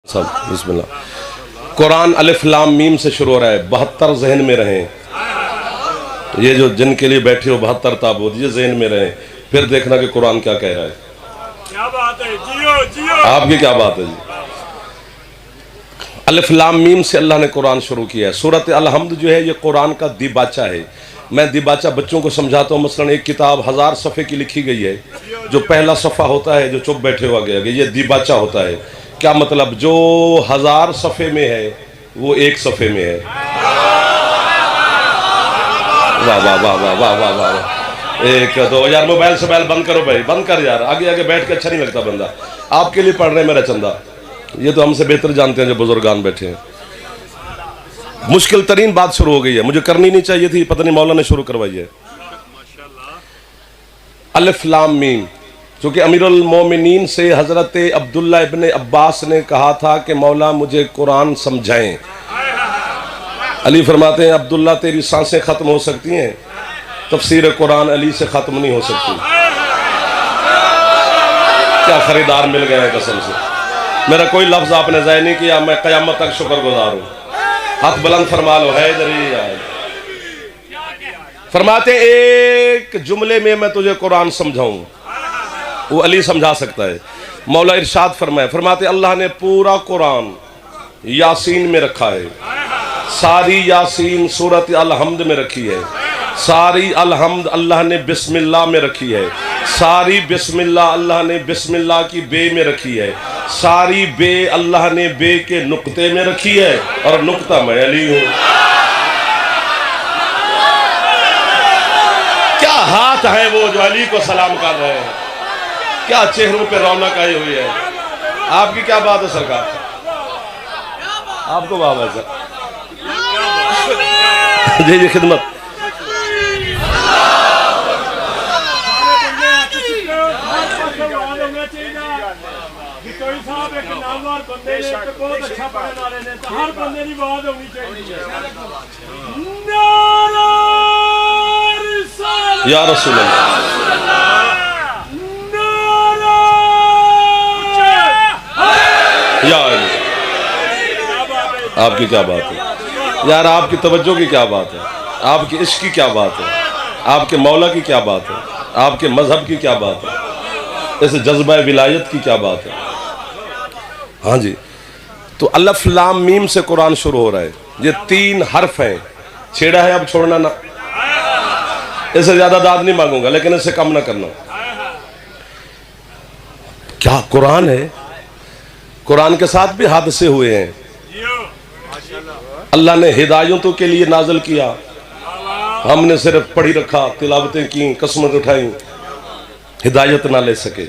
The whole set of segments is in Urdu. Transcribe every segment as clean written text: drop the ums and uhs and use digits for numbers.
بسم اللہ۔ قرآن الف لام میم سے شروع ہو رہا ہے، 72 ذہن میں رہیں۔ یہ جو جن کے لیے بیٹھے ہو 72 تابوت، یہ ذہن میں رہیں، پھر دیکھنا کہ قرآن کیا کہہ رہا ہے۔ کیا بات ہے، جیو جیو آپ کی کیا بات ہے جی؟ الف لام میم سے اللہ نے قرآن شروع کیا ہے۔ سورۃ الحمد جو ہے یہ قرآن کا دیباچہ ہے۔ میں دیباچہ بچوں کو سمجھاتا ہوں، مثلا ایک کتاب 1000 صفحے کی لکھی گئی ہے، جو پہلا صفحہ ہوتا ہے جو چپ بیٹھے ہوا گیا یہ دیباچہ ہوتا ہے۔ کیا مطلب؟ جو 1000 صفحے میں ہے وہ ایک صفحے میں ہے۔ واہ واہ واہ واہ واہ واہ واہ۔ ایک دو یار موبائل سبائل بند کرو بھائی، بند کر یار، آگے آگے بیٹھ کے اچھا نہیں لگتا بندہ۔ آپ کے لیے پڑھ رہے ہیں میرا چندہ، یہ تو ہم سے بہتر جانتے ہیں جو بزرگان بیٹھے ہیں۔ مشکل ترین بات شروع ہو گئی ہے، مجھے کرنی نہیں چاہیے تھی، پتہ نہیں مولا نے شروع کروائی ہے۔ الف لام میم، چونکہ امیر المومنین سے حضرت عبداللہ ابن عباس نے کہا تھا کہ مولا مجھے قرآن سمجھائیں۔ علی فرماتے ہیں عبداللہ تیری سانسیں ختم ہو سکتی ہیں، تفسیر قرآن علی سے ختم نہیں ہو سکتی۔ کیا خریدار مل گئے ہیں قسم سے، میرا کوئی لفظ آپ نے ضائع نہیں کیا، میں قیامت تک شکر گزار ہوں۔ ہاتھ بلند فرما لو، حیدری آئے۔ فرماتے ایک جملے میں میں تجھے قرآن سمجھاؤں، وہ علی سمجھا سکتا ہے۔ مولا ارشاد فرمائے، فرماتے اللہ نے پورا قرآن یاسین میں رکھا ہے، ساری یاسین سورۃ الحمد میں رکھی ہے، ساری الحمد اللہ نے بسم اللہ میں رکھی ہے، ساری بسم اللہ اللہ نے بسم اللہ کی بے میں رکھی ہے، ساری بے اللہ نے بے کے نقطے میں رکھی ہے، اور نقطہ میں علی ہوں۔ کیا ہاتھ ہیں وہ جو علی کو سلام کر رہے ہیں، کیا چہروں پہ رونق آئی ہوئی ہے۔ آپ کی کیا بات ہے سرکار، آپ کو بابا سر جی جی خدمت۔ یا رسول اللہ، یا علی، آپ کی کیا بات ہے یار، آپ کی توجہ کی کیا بات ہے، آپ کی عشق کی کیا بات ہے، آپ کے مولا کی کیا بات ہے، آپ کے مذہب کی کیا بات ہے، اس جذبہ ولایت کی کیا بات ہے۔ ہاں جی، تو الف لام میم سے قرآن شروع ہو رہا ہے، یہ 3 حرف ہیں۔ چھیڑا ہے اب چھوڑنا نہ، اس سے زیادہ داد نہیں مانگوں گا، لیکن اس سے کم نہ کرنا۔ کیا قرآن ہے، قرآن کے ساتھ بھی حادثے ہوئے ہیں۔ اللہ نے ہدایتوں کے لیے نازل کیا، ہم نے صرف پڑھی رکھا، تلاوتیں کی، قسمت اٹھائیں، ہدایت نہ لے سکے۔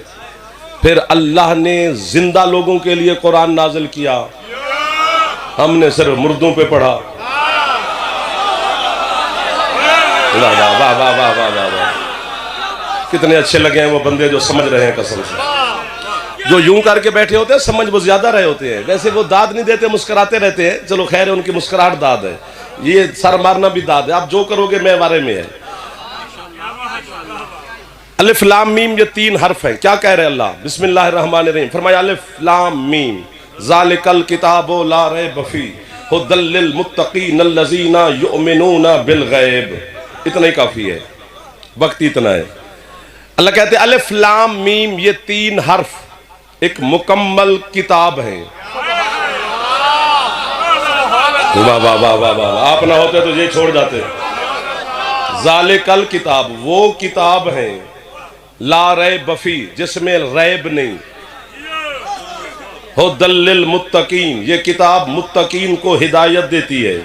پھر اللہ نے زندہ لوگوں کے لیے قرآن نازل کیا، ہم نے صرف مردوں پہ پڑھا۔ واہ واہ واہ واہ واہ واہ واہ واہ، کتنے اچھے لگے ہیں وہ بندے جو سمجھ رہے ہیں قسم سے۔ جو یوں کر کے بیٹھے ہوتے ہیں سمجھ وہ زیادہ رہے ہوتے ہیں، ویسے وہ داد نہیں دیتے، مسکراتے رہتے ہیں، چلو خیر ہے، ان کی مسکراہٹ داد ہے، یہ سر مارنا بھی داد ہے، آپ جو کرو گے میں بارے میں ہے۔ الف لام میم یہ 3 حرف ہیں۔ کیا کہہ رہے اللہ؟ بسم اللہ الرحمن الرحیم، فرمایا الف لام میم ذالک الکتاب لا ریب فیہ ھدی للمتقین الذین یؤمنون بالغیب۔ اتنا ہی کافی ہے، وقت اتنا ہے۔ اللہ کہتے ہیں الف لام میم یہ 3 حرف ایک مکمل کتاب ہے۔ واہ واہ واہ واہ واہ، آپ نہ ہوتے تو یہ چھوڑ جاتے۔ ذالک الکتاب وہ کتاب ہے، لا ریب فیہ جس میں ریب نہیں، ھدی للمتقین یہ کتاب متقین کو ہدایت دیتی ہے۔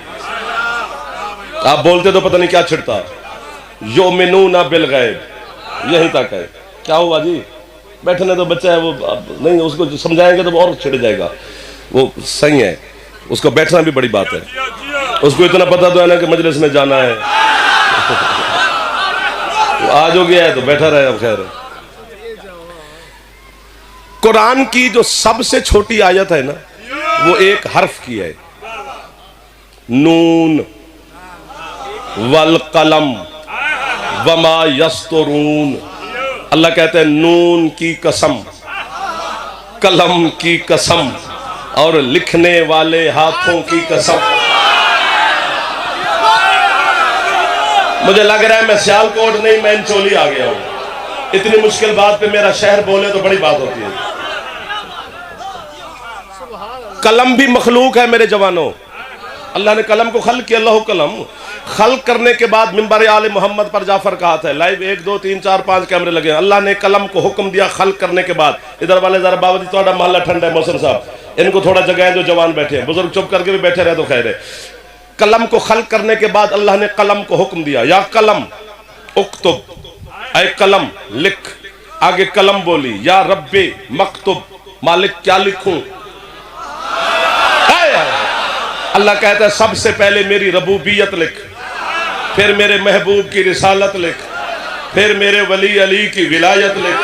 آپ بولتے تو پتہ نہیں کیا چھڑتا۔ یؤمنون بالغیب، یہیں تک ہے۔ کیا ہوا جی؟ بیٹھنے تو بچہ ہے، وہ نہیں، اس کو سمجھائیں گے تو وہ اور چھڑ جائے گا، وہ صحیح ہے، اس کو بیٹھنا بھی بڑی بات ہے، اس کو اتنا پتہ تو ہے نا کہ مجلس میں جانا ہے، آج ہو گیا ہے تو بیٹھا رہے، اب خیر ہے۔ قرآن کی جو سب سے چھوٹی آیت ہے نا وہ ایک حرف کی ہے، نون والقلم وما یسطرون۔ اللہ کہتے ہیں نون کی قسم، قلم کی قسم، اور لکھنے والے ہاتھوں کی قسم. مجھے لگ رہا ہے میں سیالکوٹ نہیں مینچولی آ گیا ہوں. اتنی مشکل بات پہ میرا شہر بولے تو بڑی بات ہوتی ہے. قلم بھی مخلوق ہے میرے جوانوں. اللہ نے قلم کو خلق کیا. اللہ قلم خلق کرنے کے بعد منبر آل محمد پر جعفر کا ہاتھ ہے. لائیو 1 2 3 4 5 کیمرے لگے ہیں. اللہ نے قلم کو حکم دیا خلق کرنے کے بعد. ادھر والے ذرا بابا جی تھوڑا محلہ ٹھنڈا ہے. محسن صاحب ان کو تھوڑا جگہ ہے جو جوان بیٹھے ہیں. بزرگ چپ کر کے بھی بیٹھے رہے تو خیر ہے. قلم کو خلق کرنے کے بعد اللہ نے قلم کو حکم دیا یا قلم اکتب, اے قلم لکھ. آگے قلم بولی یا رب مکتب, مالک کیا لکھوں. اللہ کہتا ہے سب سے پہلے میری ربوبیت لکھ, پھر میرے محبوب کی رسالت لکھ, پھر میرے ولی علی کی ولایت لکھ,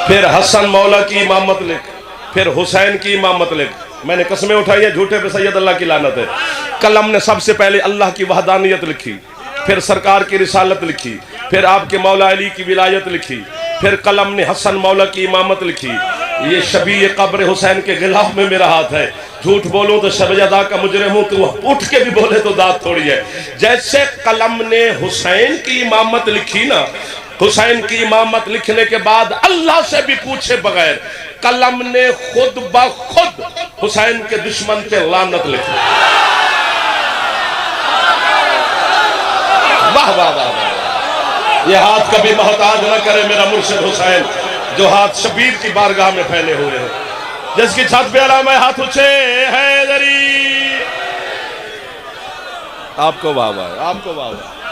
پھر حسن مولا کی امامت لکھ, پھر حسین کی امامت لکھ. میں نے قسمیں اٹھائی ہیں, جھوٹے پہ سید اللہ کی لعنت ہے. قلم نے سب سے پہلے اللہ کی وحدانیت لکھی, پھر سرکار کی رسالت لکھی, پھر آپ کے مولا علی کی ولایت لکھی, پھر قلم نے حسن مولا کی امامت لکھی. یہ شبیہ قبر حسین کے غلاف میں میرا ہاتھ ہے. جھوٹ بولوں تو شب ادا کا مجرم ہوں, تو اٹھ کے بھی بولے تو داد تھوڑی ہے. جیسے قلم نے حسین کی امامت لکھی نا, حسین کی امامت لکھنے کے بعد اللہ سے بھی پوچھے بغیر قلم نے خود بخود حسین کے دشمن پہ لعنت لکھی. واہ واہ واہ. یہ ہاتھ کبھی محتاج نہ کرے میرا مرشد حسین, جو ہاتھ شبیر کی بارگاہ میں پھیلے ہوئے ہیں, جس کی چھت پہ علامہ ہاتھ اٹھے حیدری. آپ کو واہ واہ, آپ کو واہ واہ.